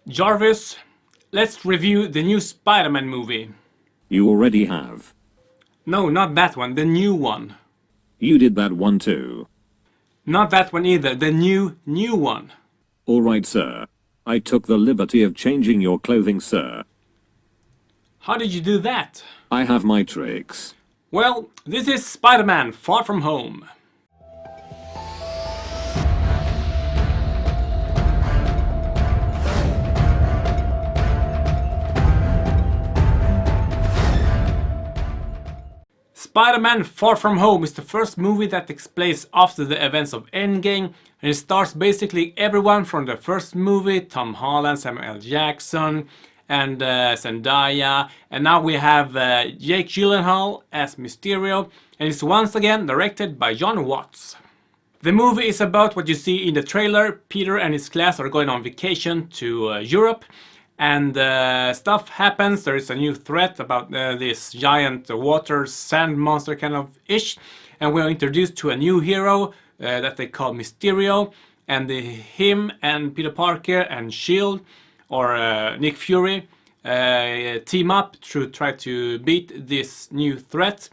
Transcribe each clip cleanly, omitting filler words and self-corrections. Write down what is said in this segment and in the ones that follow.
Jarvis, let's review the new Spider-Man movie. You already have. No, not that one, the new one. You did that one too. Not that one either, the new one. Alright, sir. I took the liberty of changing your clothing, sir. How did you do that? I have my tricks. Well, this is Spider-Man Far From Home. Spider-Man Far From Home is the first movie that takes place after the events of Endgame, and it stars basically everyone from the first movie, Tom Holland, Samuel L. Jackson, and Zendaya, and now we have Jake Gyllenhaal as Mysterio, and it's once again directed by John Watts. The movie is about what you see in the trailer. Peter and his class are going on vacation to Europe, and stuff happens. There is a new threat about this giant water sand monster kind of ish, and we're introduced to a new hero that they call Mysterio, and him and Peter Parker and Shield or Nick Fury team up to try to beat this new threat.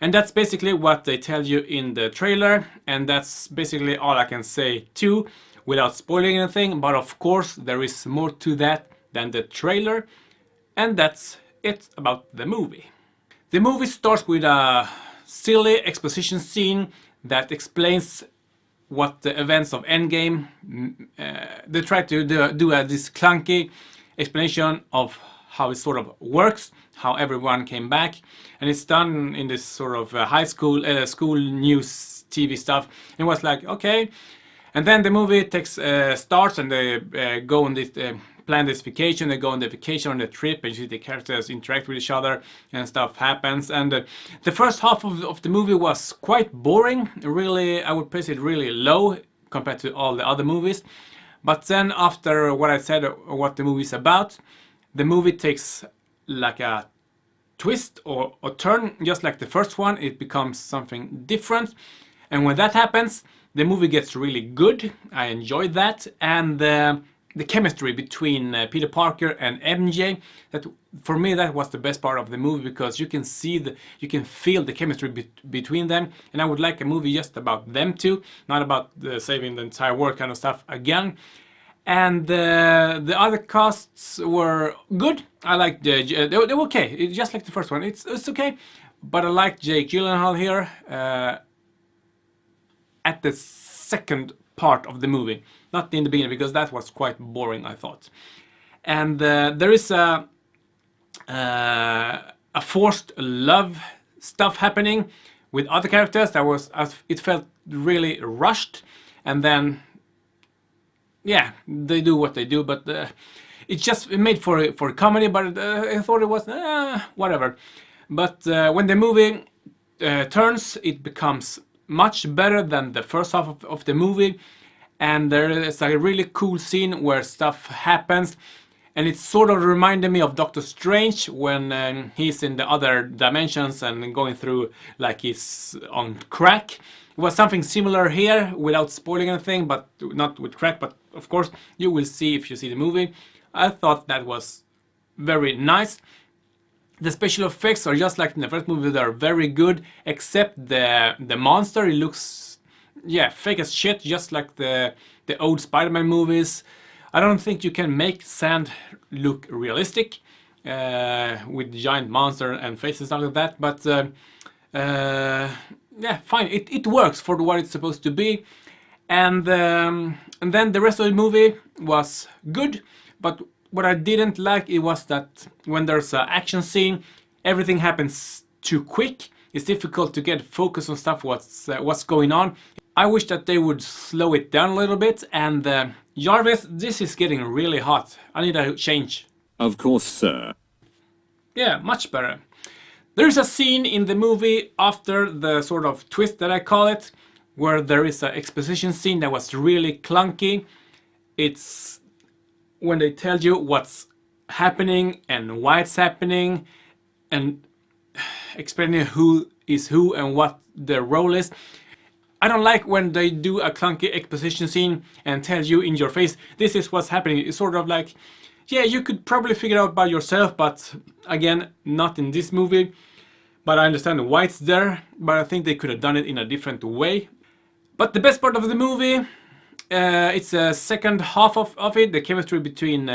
And that's basically what they tell you in the trailer, and that's basically all I can say too, without spoiling anything. But of course there is more to that than the trailer, and that's it about the movie. The movie starts with a silly exposition scene that explains what the events of Endgame. They try to do this clunky explanation of how it sort of works, how everyone came back, and it's done in this sort of high school school news TV stuff. It was like, okay, and then the movie starts, and they go on this plan this vacation. They go on the vacation on the trip, and you see the characters interact with each other, and stuff happens. And the first half of the movie was quite boring. Really, I would place it really low compared to all the other movies. But then after what I said, what the movie is about, the movie takes like a twist or turn, just like the first one. It becomes something different, and when that happens, the movie gets really good. I enjoyed that, and the chemistry between Peter Parker and MJ, that for me that was the best part of the movie, because you can see you can feel the chemistry between them, and I would like a movie just about them two, not about saving the entire world kind of stuff again. And the other casts were good. I liked they were okay. It's just like the first one. It's okay, but I like Jake Gyllenhaal here at the second part of the movie, not in the beginning, because that was quite boring, I thought. And there is a forced love stuff happening with other characters that was, it felt really rushed, and then yeah, they do what they do, but it's just made for a comedy. But I thought it was whatever. But when the movie turns, it becomes much better than the first half of the movie, and there is a really cool scene where stuff happens, and it sort of reminded me of Doctor Strange when he's in the other dimensions and going through like he's on crack. It was something similar here, without spoiling anything, but not with crack, but of course you will see if you see the movie. I thought that was very nice. The special effects are just like in the first movie. They're very good, except the monster. It looks, yeah, fake as shit, just like the old Spider-Man movies. I don't think you can make sand look realistic with giant monster and faces and stuff like that, but yeah, fine. It works for what it's supposed to be, and then the rest of the movie was good. But what I didn't like, it was that when there's an action scene, everything happens too quick. It's difficult to get focus on stuff what's going on. I wish that they would slow it down a little bit. And Jarvis, this is getting really hot. I need a change. Of course, sir. Yeah, much better. There's a scene in the movie after the sort of twist that I call it, where there is an exposition scene that was really clunky. It's when they tell you what's happening and why it's happening, and explaining who is who and what their role is. I don't like when they do a clunky exposition scene and tell you in your face, this is what's happening. It's sort of like, yeah, you could probably figure it out by yourself, but again, not in this movie. But I understand why it's there, but I think they could have done it in a different way. But the best part of the movie, it's the second half of it, the chemistry between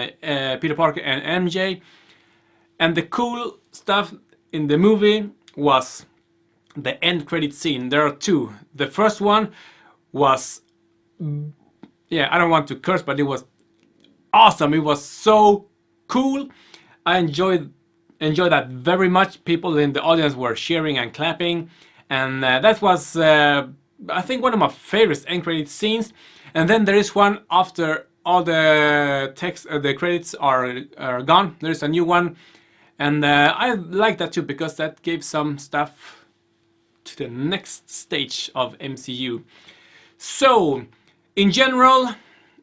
Peter Parker and MJ. And the cool stuff in the movie was the end credit scene. There are two. The first one was, yeah, I don't want to curse, but it was awesome. It was so cool. I enjoyed that very much. People in the audience were cheering and clapping, and that was I think one of my favorite end credit scenes. And then there is one after all the text, the credits are gone. There's a new one, and I like that too because that gave some stuff to the next stage of MCU. So, in general,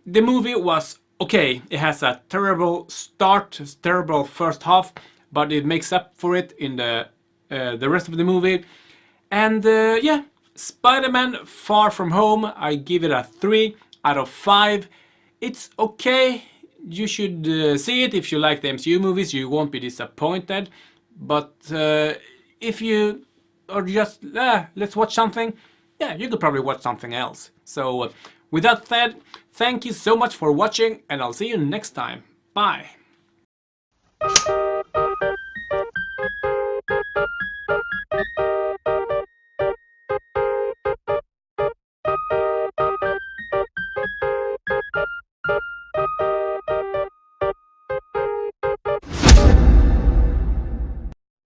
the movie was okay. It has a terrible start, terrible first half, but it makes up for it in the rest of the movie. And yeah, Spider-Man Far From Home, I give it a 3 out of 5. It's okay. You should see it if you like the MCU movies. You won't be disappointed. But if you are just, let's watch something, yeah, you could probably watch something else. So with that said, thank you so much for watching, and I'll see you next time. Bye.